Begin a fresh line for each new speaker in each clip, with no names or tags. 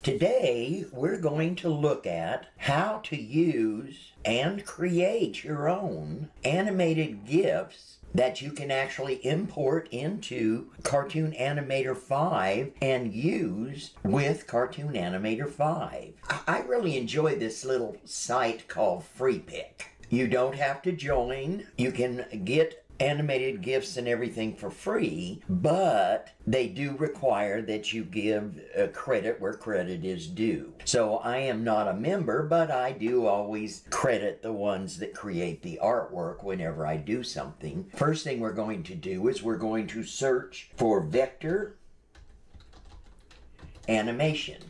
Today, we're going to look at how to use and create your own animated GIFs that you can actually import into Cartoon Animator 5 and use with Cartoon Animator 5. I really enjoy this little site called FreePick. You don't have to join. You can get animated GIFs and everything for free, but they do require that you give credit where credit is due. So I am not a member, but I do always credit the ones that create the artwork whenever I do something. First thing we're going to do is we're going to search for vector animation.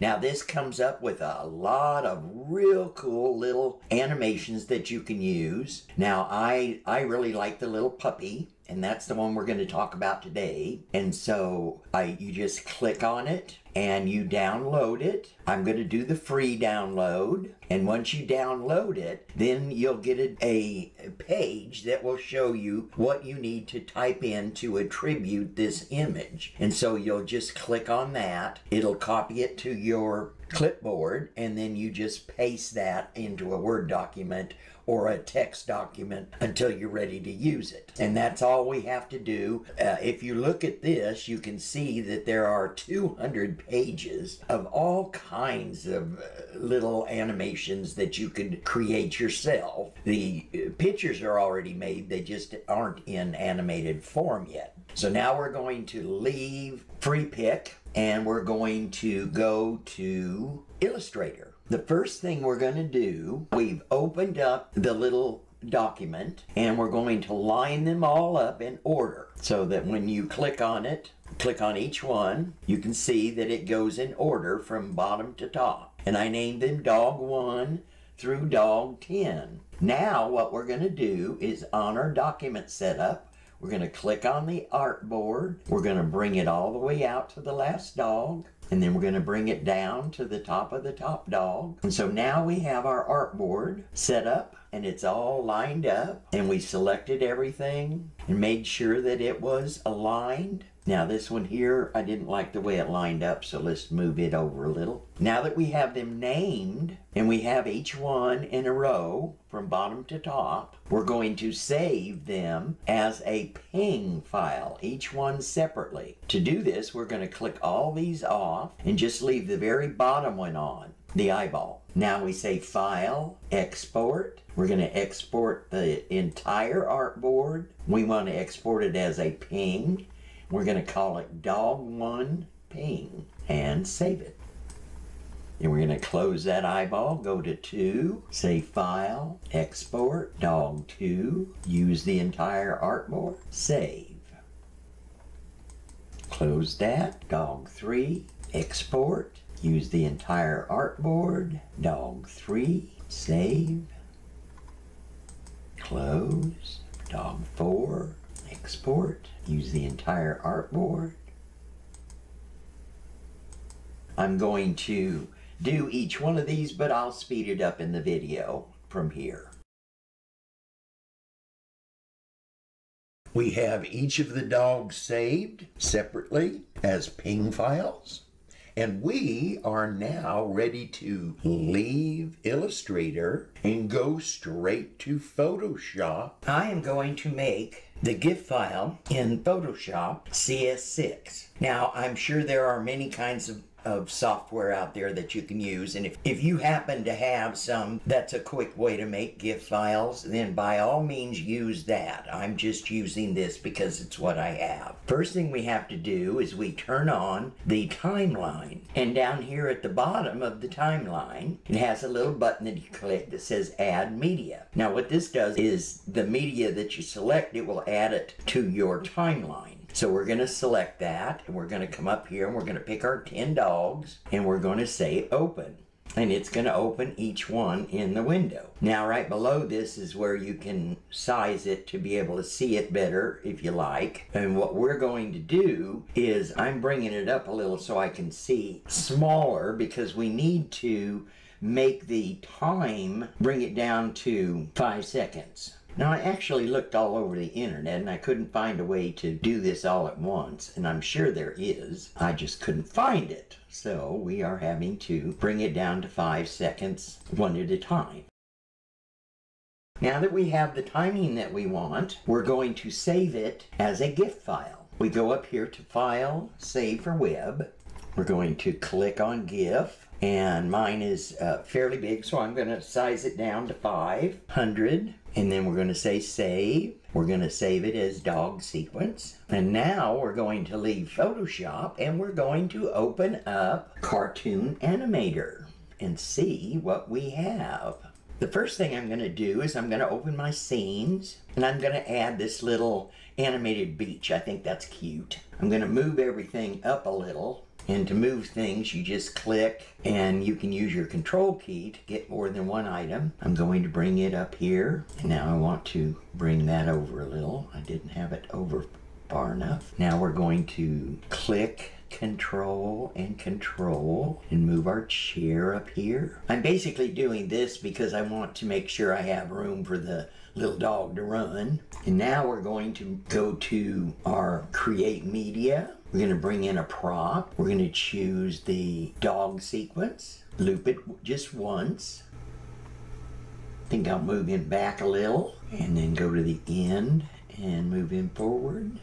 Now this comes up with a lot of real cool little animations that you can use. Now I really like the little puppy, and that's the one we're going to talk about today. And so you just click on it and you download it. I'm going to do the free download. And once you download it, then you'll get a page that will show you what you need to type in to attribute this image. And so you'll just click on that. It'll copy it to your clipboard, and then you just paste that into a Word document or a text document until you're ready to use it. And that's all we have to do. If you look at this, you can see that there are 200 pages of all kinds of little animations that you could create yourself. The pictures are already made, they just aren't in animated form yet. So now we're going to leave FreePick and we're going to go to Illustrator. The first thing we're going to do, we've opened up the little document and we're going to line them all up in order so that when you click on it, click on each one, you can see that it goes in order from bottom to top. And I named them Dog 1 through Dog 10. Now what we're going to do is on our document setup, we're going to click on the artboard. We're going to bring it all the way out to the last dog. And then we're going to bring it down to the top of the top dog. And so now we have our artboard set up and it's all lined up. And we selected everything and made sure that it was aligned. Now this one here, I didn't like the way it lined up, so let's move it over a little. Now that we have them named and we have each one in a row from bottom to top, we're going to save them as a ping file, each one separately. To do this, we're going to click all these off and just leave the very bottom one on, the eyeball. Now we say File, Export. We're going to export the entire artboard. We want to export it as a ping. We're going to call it Dog 1 Ping and save it. And we're going to close that eyeball, go to 2, say File, Export, Dog 2, use the entire artboard, save. Close that, Dog 3, Export, use the entire artboard, Dog 3, save. Close, Dog 4, Export, use the entire artboard. I'm going to do each one of these, but I'll speed it up in the video from here. We have each of the dogs saved separately as ping files. And we are now ready to leave Illustrator and go straight to Photoshop. I am going to make the GIF file in Photoshop CS6. Now, I'm sure there are many kinds of software out there that you can use, and if you happen to have some that's a quick way to make GIF files, then by all means use that. I'm just using this because it's what I have. First thing we have to do is we turn on the timeline, and down here at the bottom of the timeline it has a little button that you click that says Add Media. Now what this does is the media that you select, it will add it to your timeline. So we're going to select that, and we're going to come up here and we're going to pick our 10 dogs and we're going to say open. And it's going to open each one in the window. Now right below this is where you can size it to be able to see it better if you like. And what we're going to do is I'm bringing it up a little so I can see smaller because we need to make the time, bring it down to 5 seconds. Now, I actually looked all over the internet and I couldn't find a way to do this all at once, and I'm sure there is. I just couldn't find it. So we are having to bring it down to 5 seconds, one at a time. Now that we have the timing that we want, we're going to save it as a GIF file. We go up here to File, Save for Web. We're going to click on GIF, and mine is fairly big, so I'm going to size it down to 500, and then we're going to say Save. We're going to save it as dog sequence. And now we're going to leave Photoshop, and we're going to open up Cartoon Animator and see what we have. The first thing I'm going to do is I'm going to open my scenes, and I'm going to add this little animated beach. I think that's cute. I'm going to move everything up a little, and to move things you just click, and you can use your control key to get more than one item. I'm going to bring it up here, and now I want to bring that over a little. I didn't have it over far enough. Now we're going to click Control and move our chair up here. I'm basically doing this because I want to make sure I have room for the little dog to run. And now we're going to go to our Create Media. We're going to bring in a prop. We're going to choose the dog sequence, loop it just once. I think I'll move him back a little, and then go to the end and move him forward.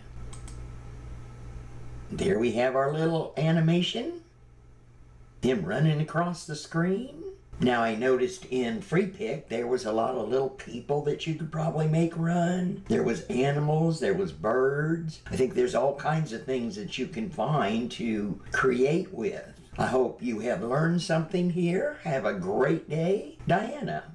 There we have our little animation, him running across the screen. Now I noticed in Free Pick there was a lot of little people that you could probably make run. There was animals, there was birds. I think there's all kinds of things that you can find to create with. I hope you have learned something here. Have a great day. Diana.